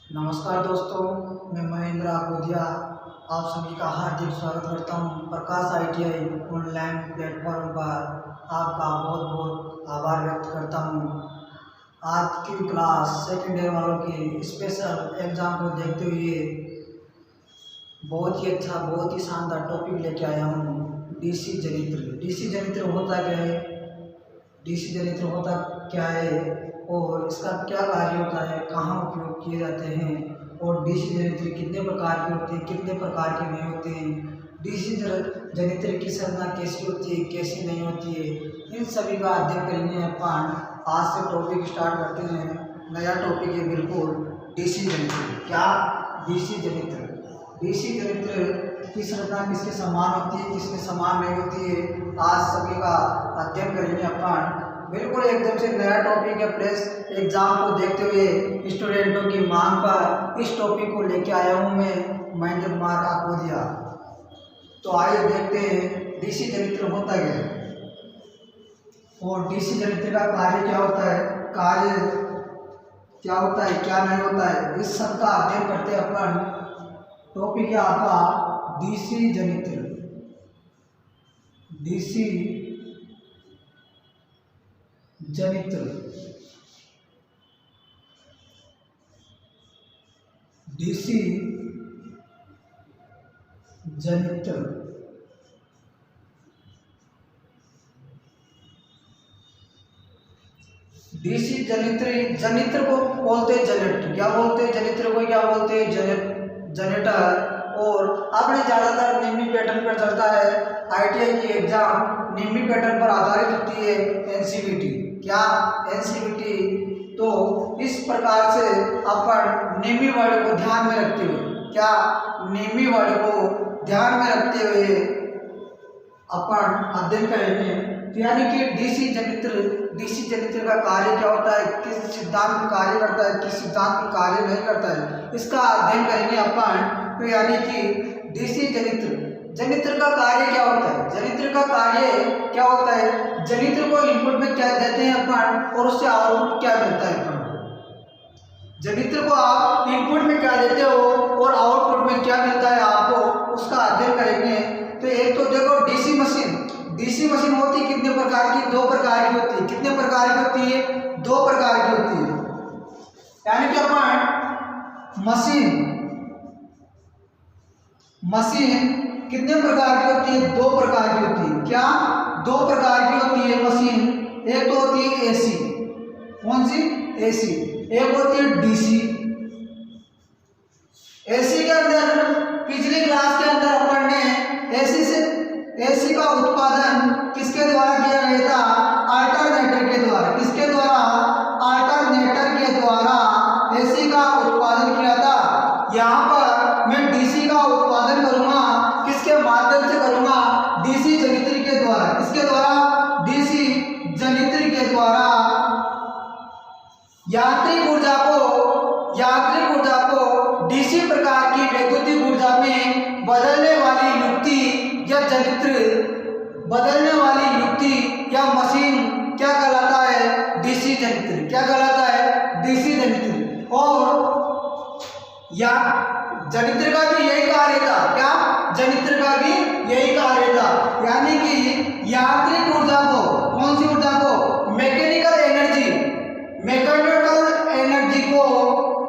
नमस्कार दोस्तों, मैं महेंद्र आकोदिया आप सभी का हार्दिक स्वागत करता हूं। प्रकाश आईटीआई ऑनलाइन प्लेटफॉर्म पर आपका बहुत बहुत आभार व्यक्त करता हूं। आज की क्लास सेकेंड ईयर वालों की स्पेशल एग्ज़ाम को देखते हुए बहुत ही अच्छा, बहुत ही शानदार टॉपिक लेके आया हूं। डीसी जनित्र। डीसी जनित्र होता क्या है, डीसी जनित्र होता क्या है और इसका क्या कार्य होता है, कहाँ उपयोग किए जाते हैं और डीसी जनित्र कितने प्रकार के होते हैं, कितने प्रकार के नहीं होते हैं, डीसी जनित्र की संरचना कैसी होती है, कैसी नहीं होती है, इन सभी का अध्ययन करेंगे अपन। आज से टॉपिक स्टार्ट करते हैं। नया टॉपिक है बिल्कुल, डीसी जनित्र। क्या? डीसी जनित्र। डीसी जनित्र की संरचना किसके समान होती है, किसके समान नहीं होती है, आज सभी का अध्ययन करेंगे अपन। बिल्कुल एकदम से नया टॉपिक है। प्लस एग्जाम को देखते हुए स्टूडेंटों की मांग पर इस टॉपिक को लेके आया हूँ मैं, महेंद्र कुमार आकोदिया। तो आइए देखते हैं डीसी जनित्र होता क्या है और डीसी जनित्र का कार्य क्या होता है, कार्य क्या होता है, क्या नहीं होता है, इस सब का अध्ययन करते हैं अपन। टॉपिक है आपका डीसी जनित्र। डीसी जनित्र। डीसी जनित्र। डीसी जनित्र, जनित्र को बोलते हैं जनरेटर। क्या बोलते हैं जनित्र को, क्या बोलते हैं जनरेटर। और आपने ज़्यादातर निम्न पैटर्न पर चलता है। आईटीआई की एग्जाम निम्न पैटर्न पर आधारित होती है, एनसीवीटी। क्या? एनसीवीटी। तो इस प्रकार से अपन निम्न वर्ड को ध्यान में रखते हुए, क्या? निम्न वर्ड को ध्यान में रखते हुए अपन अध्ययन करेंगे। तो यानी कि डीसी जनित्र, डीसी जनित्र का कार्य क्या होता है, किस सिद्धांत पर कार्य करता है, किस सिद्धांत पर कार्य नहीं करता है, इसका अध्ययन करेंगे अपन। तो यानी कि डीसी जनित्र, जनित्र का कार्य क्या होता है, जनित्र का कार्य क्या होता है, जनित्र को इनपुट में क्या देते हैं अपन और उससे आउटपुट क्या मिलता है अपन। जनित्र को आप इनपुट में क्या देते हो और आउटपुट में क्या मिलता है आपको, उसका अध्ययन करेंगे। तो एक तो देखो डीसी मशीन। डीसी मशीन होती है कितने प्रकार की, दो प्रकार की होती है। कितने प्रकार की होती है? दो प्रकार की होती है। यानी कि अपन मशीन कितने प्रकार की होती है? दो प्रकार की होती है। क्या? दो प्रकार की होती है मशीन। एक तो होती है एसी। कौन सी? एसी। एक होती है डीसी। एसी के अंदर पिछली क्लास के अंदर अपन ने एसी का उत्पादन किसके द्वारा किया गया था? अल्टरनेटर के द्वारा। किसके द्वारा? अल्टरनेटर के द्वारा एसी का उत्पादन किया था। यहाँ पर मैं डीसी का उत्पादन करूंगा, किसके माध्यम से करूंगा? डीसी जनित्र के द्वारा। किसके द्वारा? डीसी जनित्र के द्वारा। यांत्रिक ऊर्जा को डीसी प्रकार की वैद्युतिक ऊर्जा में बदलने वाली युक्ति या जनित्र, बदलने वाली युक्ति या मशीन क्या कहलाता है? डीसी जनित्र। क्या कहलाता है? डीसी जनित्र। और या जनित्र का भी यही कार्य था। क्या? जनित्र का भी यही कार्य था। यानी कि यांत्रिक ऊर्जा को, कौन सी ऊर्जा को? मैकेनिकल एनर्जी को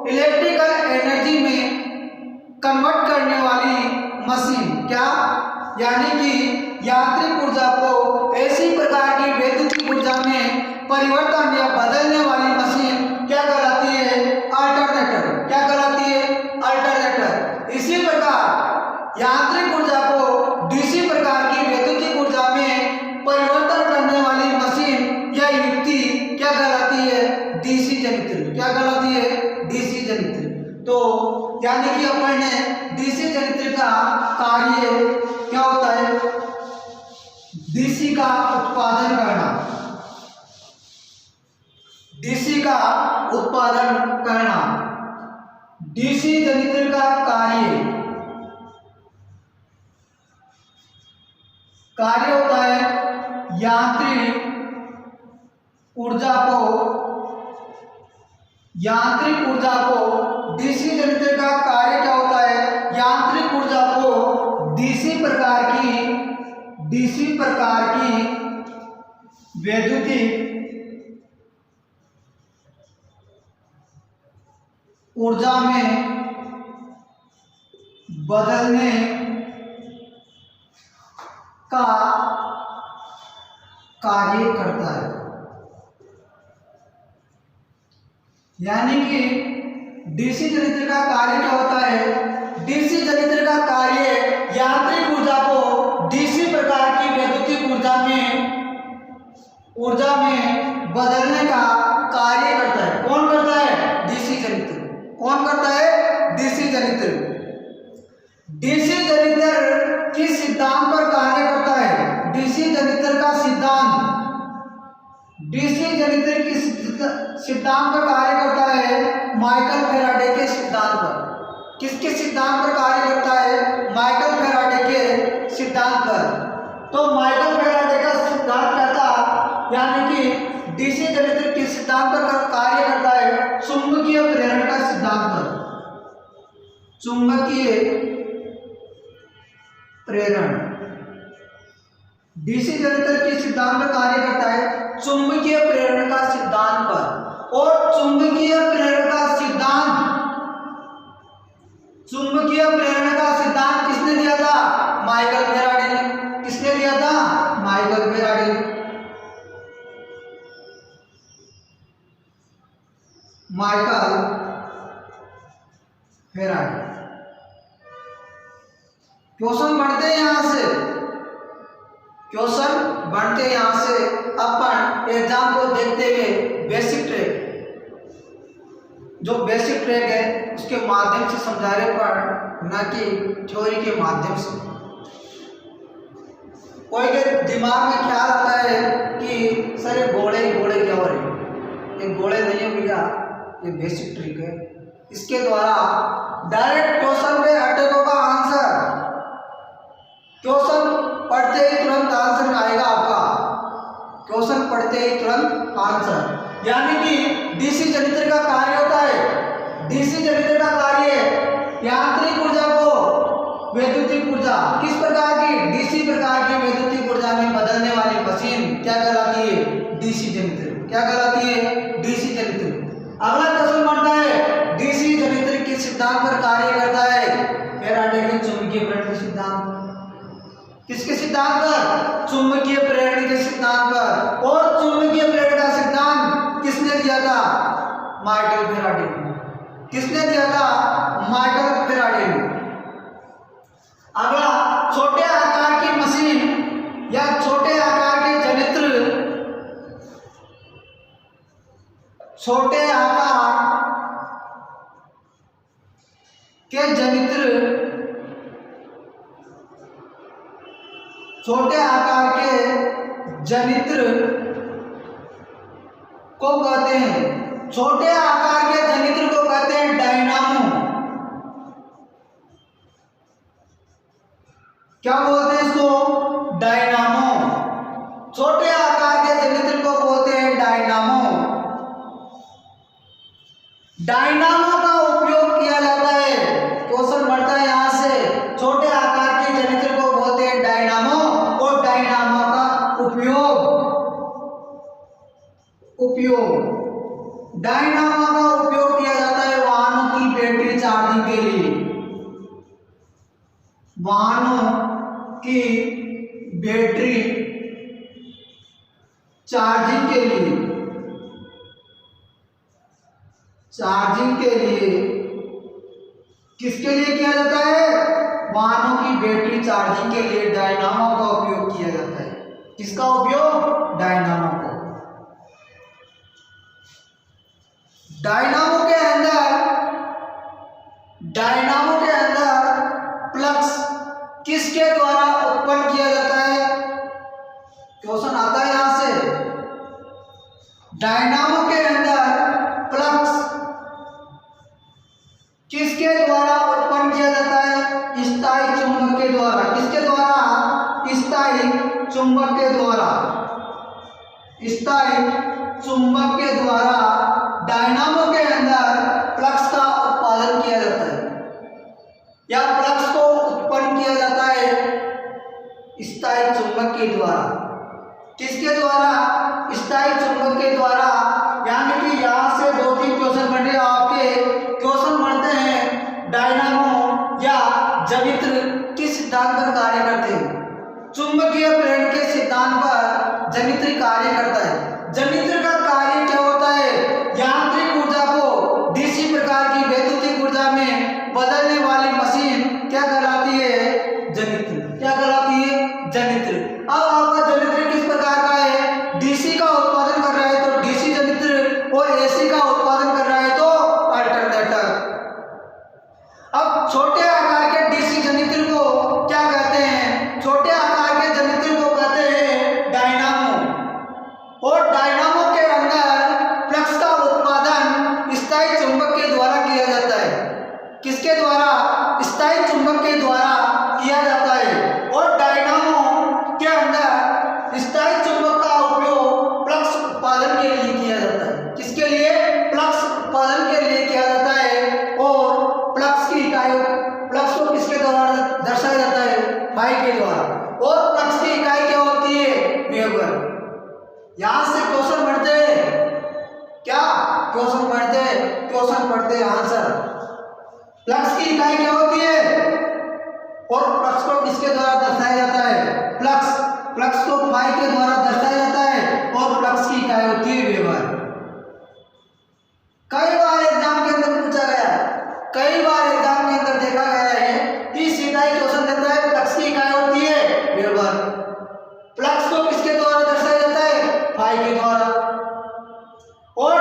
इलेक्ट्रिकल एनर्जी में कन्वर्ट करने वाली मशीन। क्या? यानी कि यांत्रिक ऊर्जा को ऐसी प्रकार की वैद्युतिक ऊर्जा में परिवर्तन या बदलने वाली मशीन क्या कहलाती है? अल्टरनेटर। क्या कहलाती है? अल्टरनेटर। इसी प्रकार यांत्रिक ऊर्जा को डीसी प्रकार की वैद्युतिक ऊर्जा में परिवर्तन करने वाली मशीन या युक्ति क्या कहलाती है? डीसी जनित्र। क्या कहलाती है? डीसी जनित्र। तो यानी कि अपन ने डीसी जनित्र का कार्य क्या होता है? डीसी का उत्पादन करना। डीसी का उत्पादन करना। डीसी जनित्र का कार्य होता है यांत्रिक ऊर्जा को यांत्रिक ऊर्जा को डीसी जनरेटर का कार्य क्या होता है? यांत्रिक ऊर्जा को डीसी प्रकार की वैद्युतिक ऊर्जा में बदलने का कार्य करता है। यानी कि डीसी जनरेटर का कार्य क्या होता है? डीसी जनरेटर का कार्य यांत्रिक ऊर्जा को डीसी प्रकार की वैद्युतिक ऊर्जा में बदलने का कार्य करता है। कौन करता है? DC generator. कौन करता है? DC generator. डीसी जनरेटर किस सिद्धांत पर कार्य करता है? डीसी जनरेटर का सिद्धांत सिद्धांत पर कार्य करता है माइकल फैराडे के सिद्धांत पर। किसके सिद्धांत पर कार्य करता है? माइकल फैराडे के सिद्धांत पर। तो माइकल फैराडे का सिद्धांत क्या था? यानी कि डीसी जनरेटर किस सिद्धांत पर कार्य करता है? चुंबकीय प्रेरण का सिद्धांत पर। चुंबकीय प्रेरण डीसी जनरेटर किस सिद्धांत पर कार्य करता है? चुंबकीय प्रेरण का सिद्धांत पर। और चुंबकीय प्रेरण का सिद्धांत किसने दिया था? माइकल फैराडे ने। किसने दिया था? माइकल फैराडे ने। Michael Faraday. क्वेश्चन बढ़ते हैं यहां से, अपन एग्जाम को देखते हुए बेसिक ट्रैक, जो बेसिक ट्रैक है उसके माध्यम से समझाने पर, न कि थ्योरी के माध्यम से। कोई के दिमाग में ख्याल आता है कि सर ये घोड़े क्या हो रहे हैं? ये घोड़े नहीं है भैया, ये बेसिक ट्रिक है। इसके द्वारा डायरेक्ट क्वेश्चन पे अटैक का आंसर, क्वेश्चन पढ़ते ही तुरंत आंसर आएगा आपका। क्वेश्चन पढ़ते ही तुरंत आंसर। यानी कि डीसी जनरेटर का कार्य होता है, डीसी जनरेटर का कार्य यांत्रिक ऊर्जा को वैद्युतिक ऊर्जा किस प्रकार की? डीसी प्रकार की वैद्युतिक ऊर्जा में बदलने वाली मशीन क्या कहलाती है? DC generator. क्या कहलाती है? DC generator. अगला क्वेश्चन बनता है डीसी जनरेटर किस सिद्धांत पर कार्य करता है? फैराडे के चुंबकीय प्रेरण के सिद्धांत। किसके सिद्धांत पर? चुंबकीय प्रेरण के सिद्धांत पर। और चुंबकीय प्रेरण का सिद्धांत किसने दिया था? माइकल फैराडे ने। किसने दिया था? माइकल फैराडे ने। अगला, छोटे आकार की मशीन या छोटे आकार के जनित्र, छोटे आकार के जनित्र, छोटे आकार के जनित्र को कहते हैं, छोटे आकार के जनित्र को कहते हैं डायनामो। क्या बोलते हैं इसको? डायनामो। छोटे आकार के जनित्र को बोलते हैं डायनामो। डायनामो का उपयोग किया जाता है, क्वेश्चन बढ़ता है यहां से, छोटे आकार के जनित्र को बोलते हैं डायनामो। और डायनामो का डायनामो का उपयोग किया जाता है वाहनों की बैटरी चार्जिंग के लिए। वाहनों की बैटरी चार्जिंग के लिए किसके लिए किया जाता है? वाहनों की बैटरी चार्जिंग के लिए डायनामो का उपयोग किया जाता है। किसका उपयोग? डायनामो का। डायनामो के अंदर फ्लक्स किसके द्वारा उत्पन्न किया जाता है? क्वेश्चन आता है यहां से। डायनामो के अंदर फ्लक्स किसके द्वारा उत्पन्न किया जाता है? स्थायी चुंबक के द्वारा। किसके द्वारा? स्थायी चुंबक के द्वारा। स्थायी चुंबक के द्वारा डायनामो के अंदर फ्लक्स का उत्पादन किया जाता है या फ्लक्स को उत्पन्न किया जाता है स्थायी चुंबक के द्वारा। किसके द्वारा? स्थायी चुंबक के द्वारा। यानी कि यहाँ से 2-3 क्वेश्चन बन रहे आपके। क्वेश्चन बनते हैं डायनामो या जनित्र किस सिद्धांत पर कार्य करते हैं? चुंबकीय प्रेरण के सिद्धांत पर जनित्र कार्य करता है। जनित्र का कार्य क्या होता है? यांत्रिक ऊर्जा को डीसी प्रकार की वैद्युतिक ऊर्जा में बदलने वाली मशीन क्या कहलाती है? जनित्र। क्या कहलाती है? जनित्र। अब आपका जनित्र किस प्रकार का है? डीसी का उत्पादन कर रहा है तो डीसी जनित्र और एसी का उत्पादन कर रहा है तो अल्टरनेटर। अब छोटे आकार के डीसी जनित्र को क्या कहते हैं? छोटे आकार के जनित्र को कहते हैं डायनामो। और डायनामो के अंदर फ्लक्स का उत्पादन स्थायी चुंबक के द्वारा किया जाता है। किसके द्वारा? स्थायी चुंबक के द्वारा किया जाता है। और डायनामो के अंदर स्थायी चुंबक का उपयोग फ्लक्स उत्पादन के लिए किया जाता है। किसके लिए? फ्लक्स उत्पादन के लिए किया जाता है। और फ्लक्स की इकाई, फ्लक्स को किसके द्वारा दर्शाया जाता है? फाई के द्वारा। और फ्लक्स की इकाई क्या होती है? वेबर। यहां से क्वेश्चन बढ़ते हैं। क्या क्वेश्चन बढ़ते हैं? क्वेश्चन बढ़ते हैं आंसर। फ्लक्स की इकाई क्या होती है? और फ्लक्स को किसके द्वारा दर्शाया जाता है? फ्लक्स को फाई के द्वारा दर्शाया जाता है और फ्लक्स की इकाई होती है वेबर। कई बार एग्जाम के अंदर पूछा गया है, कई बार एग्जाम के अंदर देखा गया है कि सीधा ही क्वेश्चन देता है फ्लक्स की इकाई होती है वेबर। फ्लक्स को किसके द्वारा दर्शाया जाता है? फाई के द्वारा। और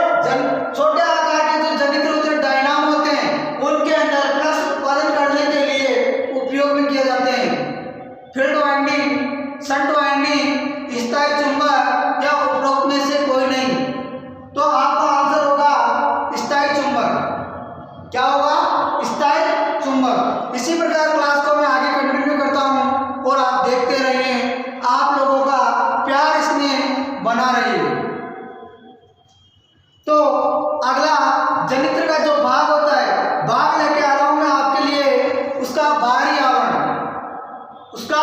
छोटे आकार के जो जनित्र होते हैं, डायनामो होते हैं, उनके अंदर फ्लक्स उत्पादन करने के लिए उपयोग में किए जाते हैं फील्ड वाइंडिंग, शंट वाइंडिंग, स्थायी चुंबक या उपरोक्त में से कोई नहीं। तो आपका आंसर होगा स्थायी चुंबक। क्या होगा? स्थायी चुंबक। इसी प्रकार क्लास को मैं आगे कंटिन्यू करता हूं और आप देखते रहिए। आप लोगों का प्यार इसमें बना रहिए। तो अगला जनित्र का जो भाग होता है, भाग लेके आ रहा हूं मैं आपके लिए उसका बाहरी आवरण। उसका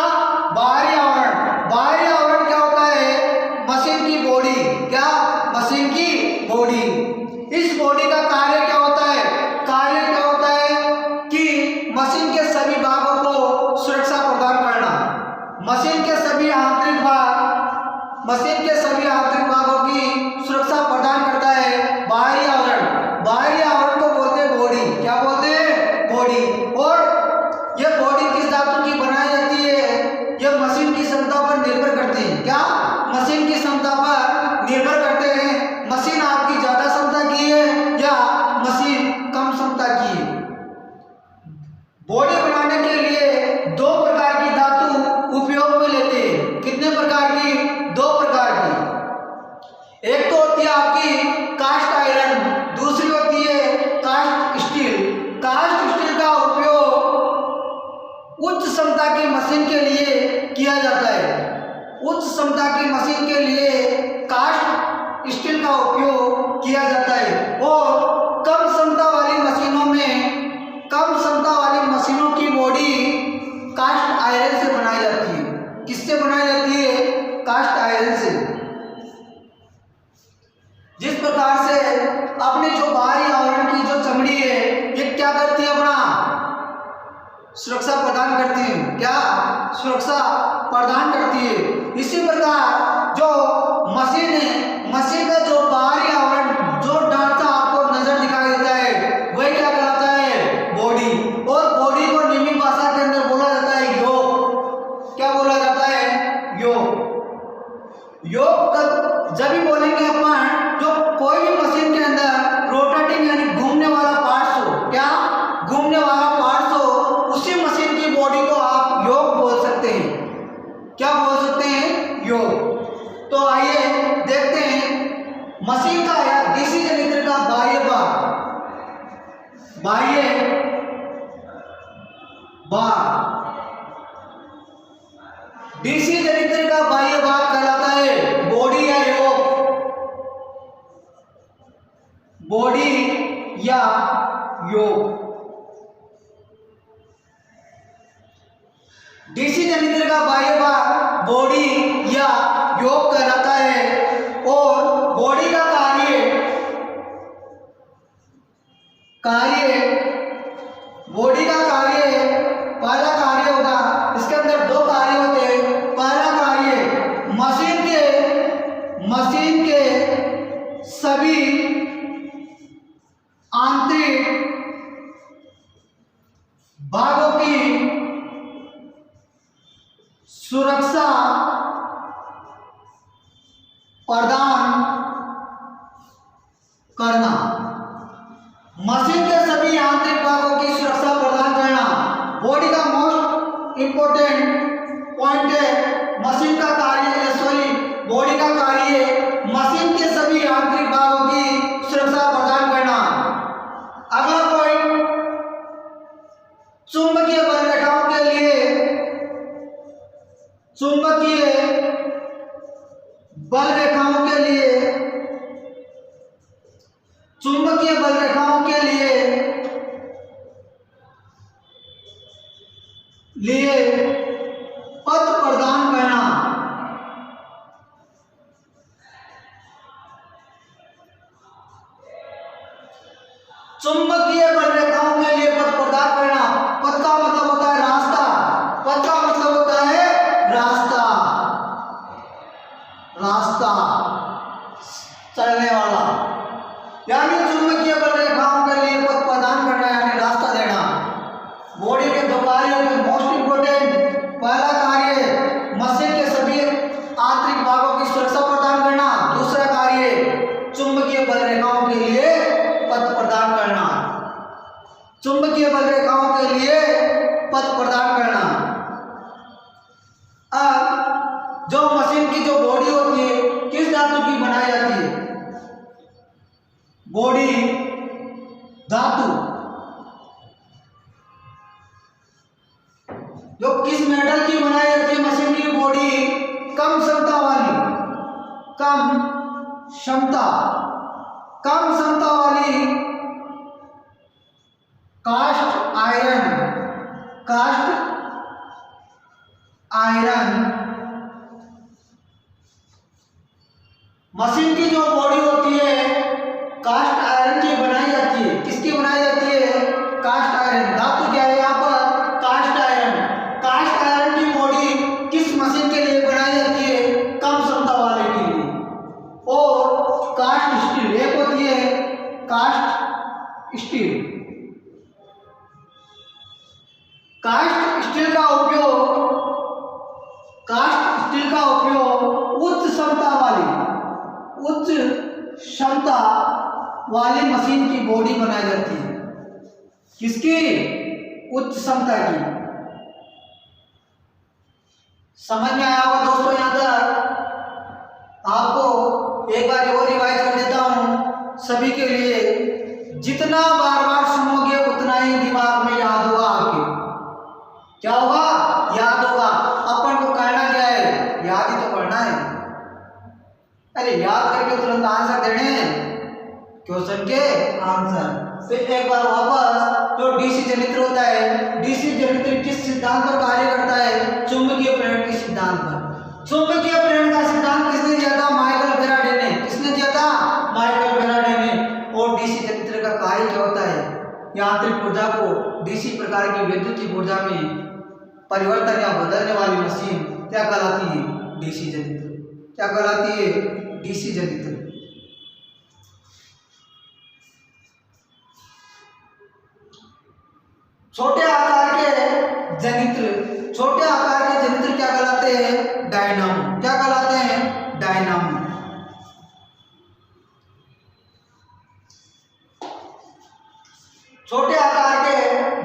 बाहरी आवरण, बाहरी आवरण क्या होता है? मशीन की बॉडी। क्या? मशीन की बॉडी। इस बॉडी का कार्य क्या होता है? कार्य क्या होता है कि मशीन के सभी भागों को सुरक्षा प्रदान करना। मशीन के सभी आंतरिक भाग, मशीन के सभी आंतरिक भागों की सुरक्षा प्रदान करता है बाहरी आवरण। बाहरी आवरण को बोलते हैं बॉडी। क्या बोलते हैं? बॉडी। और यह बॉडी किस धातु की बनाई जाती है? यह मशीन की क्षमता पर निर्भर करती है। क्या? मशीन की क्षमता पर निर्भर करते हैं। मशीन आपकी ज्यादा क्षमता की है या मशीन कम क्षमता की है। बॉडी बनाने के लिए 2 प्रकार की धातु उपयोग में लेते हैं। कितने प्रकार की? 2 प्रकार की। एक तो होती है आपकी कास्ट आयरन, दूसरी होती है कास्ट स्टील। कास्ट स्टील का उपयोग उच्च क्षमता की मशीन के लिए किया जाता है। उच्च क्षमता की मशीन के लिए कास्ट स्टील का उपयोग किया जाता है। और कम क्षमता वाली मशीनों में, कम क्षमता वाली मशीनों की बॉडी कास्ट आयरन से बनाई जाती है। किससे बनाई जाती है? कास्ट आयरन से। जिस प्रकार से अपने जो बाहरी आवरण की जो चमड़ी है, ये क्या करती है? अपना सुरक्षा प्रदान करती है। क्या? सुरक्षा प्रदान करती है। इसी प्रकार जो मशीन है, मशीन का जो बाहरी आवरण, जो ढांचा आपको नजर दिखाई देता है, वही क्या कहलाता है? बॉडी। और बॉडी को निम्न भाषा के अंदर बोला जाता है योग। क्या बोला जाता है? योग। योग जब भी बोलेंगे अपन, जो कोई भी मशीन के अंदर रोटेटिंग यानी घूमने वाला पार्ट्स हो, क्या? घूमने वाला पार्ट्स हो, उसी मशीन की बॉडी को आप योग बोल सकते हैं। क्या बोल सकते हैं? योग। तो आइए देखते हैं मशीन का या डीसी जनित्र का बाह्य भाग। बाह्य भाग, डीसी जनित्र का बाह्य भाग कहलाता है बॉडी या योग। बॉडी या योग। डीसी जनित्र का बाह्य भाग बॉडी या योग कहलाता है और बॉडी का बॉडी का कार्य पहला कार्य होगा, इसके अंदर दो कार्य होते हैं। पहला कार्य मशीन के सभी आंतरिक भागों की सुरक्षा प्रदान करना। मशीन के सभी आंतरिक भागों की सुरक्षा प्रदान करना बॉडी का मोस्ट इंपोर्टेंट पॉइंट है। मशीन का कार्य बॉडी का कार्य मशीन के सभी आंतरिक भागों की सुरक्षा प्रदान करना। अगला पॉइंट, चुंबकीय बल रेखाओं के लिए चुंबकीय बल रेखाओं के लिए पथ प्रदान करना। चुंबकीय बल रेखाओं के लिए पथ प्रदान करना। पथ का मतलब होता है रास्ता। पथ का मतलब होता है रास्ता चलने वाला, यानी चुंबकीय बल रेखाओं के लिए पथ प्रदान करना यानी रास्ता देना। बॉडी के दो कार्यों में मोस्ट इंपोर्टेंट पहला कार्य मशीन के सभी आंतरिक भागों की सुरक्षा प्रदान करना। दूसरा कार्य चुंबकीय बल रेखाओं के लिए पथ प्रदान करना। चुंबकीय बल रेखाओं के लिए पथ प्रदान करना। अब जो मशीन की जो बॉडी होती है किस धातु की बनाई जाती है? बॉडी धातु जो किस मेटल की बनाई जाती है? मशीन की बॉडी कम क्षमता वाली कास्ट आयरन मशीन की जो बॉडी होती है कास्ट आयरन की बनाई जाती है। किसकी बनाई जाती है? Cast iron. धातु क्या है यहाँ पर? Cast iron. कास्ट आयरन की बॉडी किस मशीन के लिए बनाई जाती है? कम क्षमता वाले के लिए। और कास्ट स्टील एक होती है कास्ट स्टील। कास्ट स्टील का उपयोग उच्च क्षमता वाली मशीन की बॉडी बनाई जाती है। किसकी? उच्च क्षमता की। समझ में आया होगा दोस्तों? यहाँ तक आपको एक बार और रिवाइज कर देता हूं सभी के लिए। जितना बार बार सुनोगे उतना ही दिमाग में याद होगा आपके। क्या होगा? याद होगा। अपन को करना क्या है? याद ही तो करना है। अरे याद करके तुरंत आंसर देने क्वेश्चन के आंसर। फिर एक बार वापस, जो डीसी जनित्र होता है, डीसी जनित्र किस सिद्धांत पर कार्य करता है? चुंबकीय प्रेरण के सिद्धांत पर। चुंबकीय प्रेरण का सिद्धांत किसने दिया था? माइकल फैराडे ने। किसने दिया था? माइकल फैराडे ने। और डीसी जनित्र का कार्य क्या होता है? यांत्रिक ऊर्जा को डीसी प्रकार की वैद्युतिक ऊर्जा में परिवर्तन या बदलने वाली मशीन क्या कहलाती है? डीसी जनित्र। क्या कहलाती है? डीसी जनित्र। छोटे आकार के जनित्र क्या कहलाते हैं? डायनामो। क्या कहलाते हैं? डायनामो। छोटे आकार के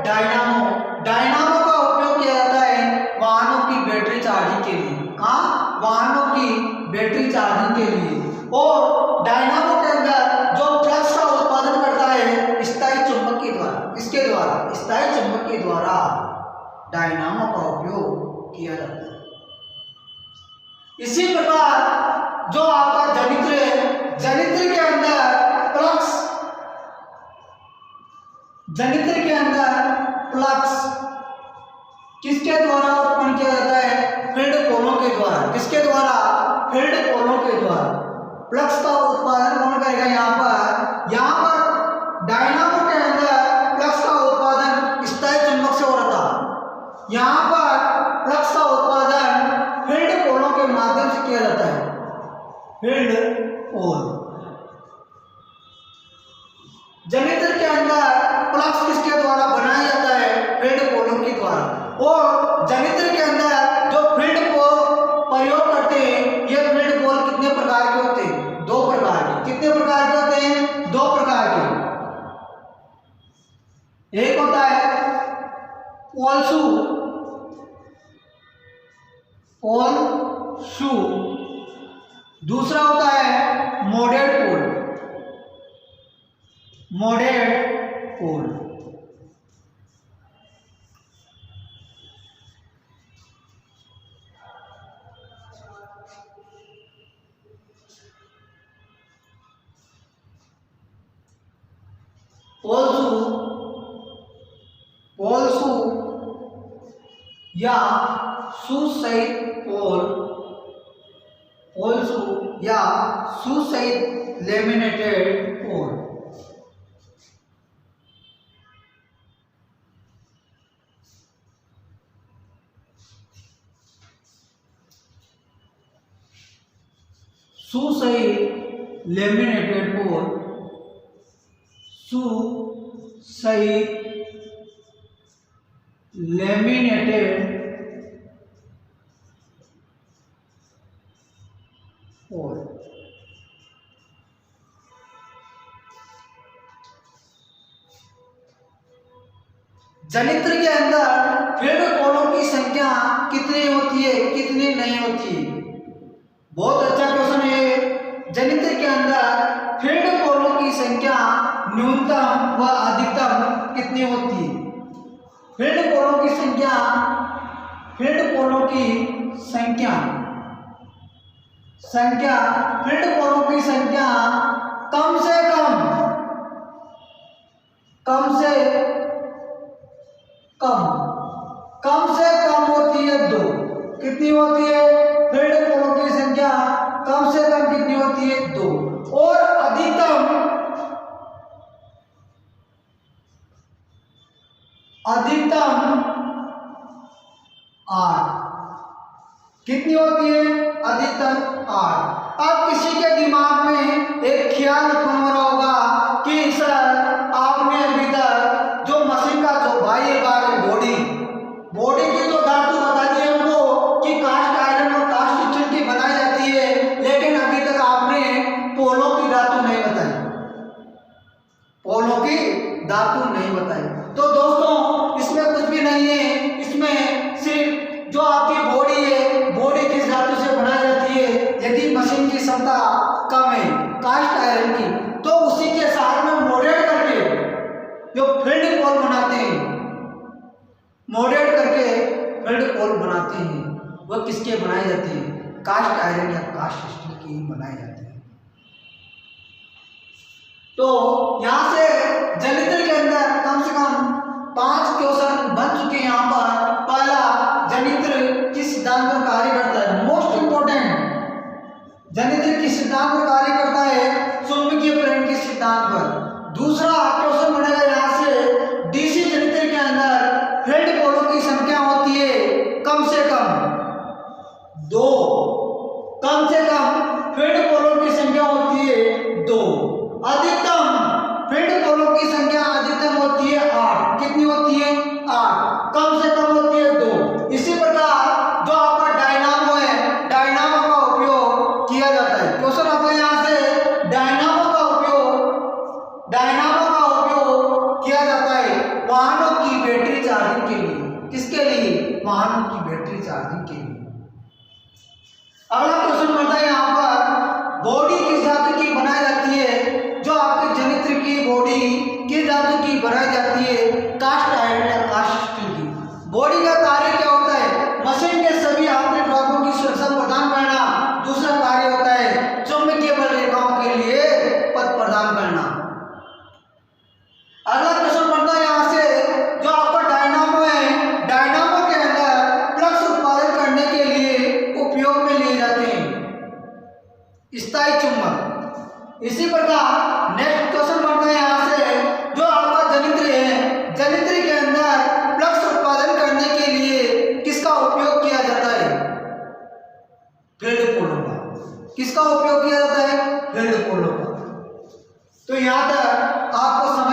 डायनामो का उपयोग किया जाता है वाहनों की बैटरी चार्जिंग के लिए। वाहनों की बैटरी चार्जिंग के लिए। और डायनामो के अंदर जो फ्लक्स का उत्पादन करता है स्थायी चुंबक के द्वारा। किसके द्वारा? स्थायी चुंबक के द्वारा डायनामो का उपयोग किया जाता है। इसी प्रकार जो आपका जनित्र है, जनित्र के अंदर फ्लक्स जनित्र के अंदर फ्लक्स किसके द्वारा उत्पन्न किया जाता है? फील्ड पोलों के द्वारा। किसके द्वारा? फील्ड पोलों के द्वारा। फ्लक्स का उत्पादन कौन करेगा? यहाँ पर डायनामो के अंदर फ्लक्स का उत्पादन स्थायी चुंबक से हो रहा था। यहाँ पर फ्लक्स का उत्पादन फील्ड पोलों के माध्यम से किया जाता है। फील्ड पोल। जनित्र के अंदर फ्लक्स किसके द्वारा बनाया जाता है? फील्ड पोलों के द्वारा। और जनित्र के अंदर जो फील्ड पोल प्रयोग करते हैं, ये फील्ड पोल कितने प्रकार के होते हैं? 2 प्रकार के। कितने प्रकार के होते हैं? 2 प्रकार के। एक होता है पोल शू, दूसरा होता है मोडेड पोल। पोल शू या शू सहित पोल शू या शू सहित लेमिनेटेड पोल। शू सहित लेमिनेटेड पोल, शू सहित लेमिनेटेड पोल। जनित्र के अंदर फील्ड पोलों की संख्या कितनी होती है, कितनी नहीं होती है? बहुत अच्छा क्वेश्चन है। जनित्र के अंदर फील्ड पोलों की संख्या न्यूनतम व अधिकतम कितनी होती है? फील्ड पोलों की संख्या फील्ड पोलों की संख्या कम से कम होती है 2। कितनी होती है? फील्ड पोलों की संख्या कम से कम कितनी होती है? 2। और अधिकतम अधिकतम 8। कितनी होती है? अधिकतम 8। अब किसी के दिमाग में एक ख्याल उत्पन्न हो रहा होगा कि सर आपने अभी तक जो मशीन का जो बाह्य भाग है, बॉडी की तो धातु बता दी हमको कि कास्ट आयरन और कास्ट स्टील की बनाई जाती है, लेकिन अभी तक आपने पोलों की धातु नहीं बताई। पोलों की धातु नहीं बताई। तो दोस्तों इसमें कुछ भी नहीं है। इसमें सिर्फ जो आपकी बॉडी है, बॉडी किस धातु से बनाई जाती है। यदि मशीन की क्षमता कम है कास्ट आयरन की, तो उसी के साथ में मोडेड करके जो फील्ड पोल बनाते हैं, मोडेड करके फील्ड पोल बनाते हैं, वह किसके बनाए जाते हैं? कास्ट आयरन या कास्ट स्टील की ही बनाए जाते हैं। तो यहां से जनित्र के अंदर कम से कम 5 क्वेश्चन बन चुके हैं। यहाँ पर पहला, जनित्र किस सिद्धांत पर कार्य करता है? मोस्ट इंपोर्टेंट, जनित्र किस सिद्धांत पर कार्य करता है? चुंबकीय प्रेरण के सिद्धांत पर। दूसरा क्वेश्चन बनेगा यहाँ से, डीसी जनित्र के अंदर फील्ड पोलों की संख्या होती है कम से कम 2। कम से कम फील्ड पोलों की संख्या होती है 2। अधिकतम फील्ड पोलों की संख्या अधिकतम होती है 8। कितनी होती है? 8। कम से कम होती है 2। इसी प्रकार जो आपका डायनामो है, डायनामो का उपयोग किया जाता है। क्वेश्चन आता है यहाँ से, स्थायी चुंबक। इसी प्रकार नेक्स्ट क्वेश्चन बनता है यहाँ से, जो आपका जनित्र है, जनित्र के अंदर फ्लक्स उत्पादन करने के लिए किसका उपयोग किया जाता है? फील्ड पोलों का। किसका उपयोग किया जाता है? फील्ड पोलों का। तो यहाँ तक आपको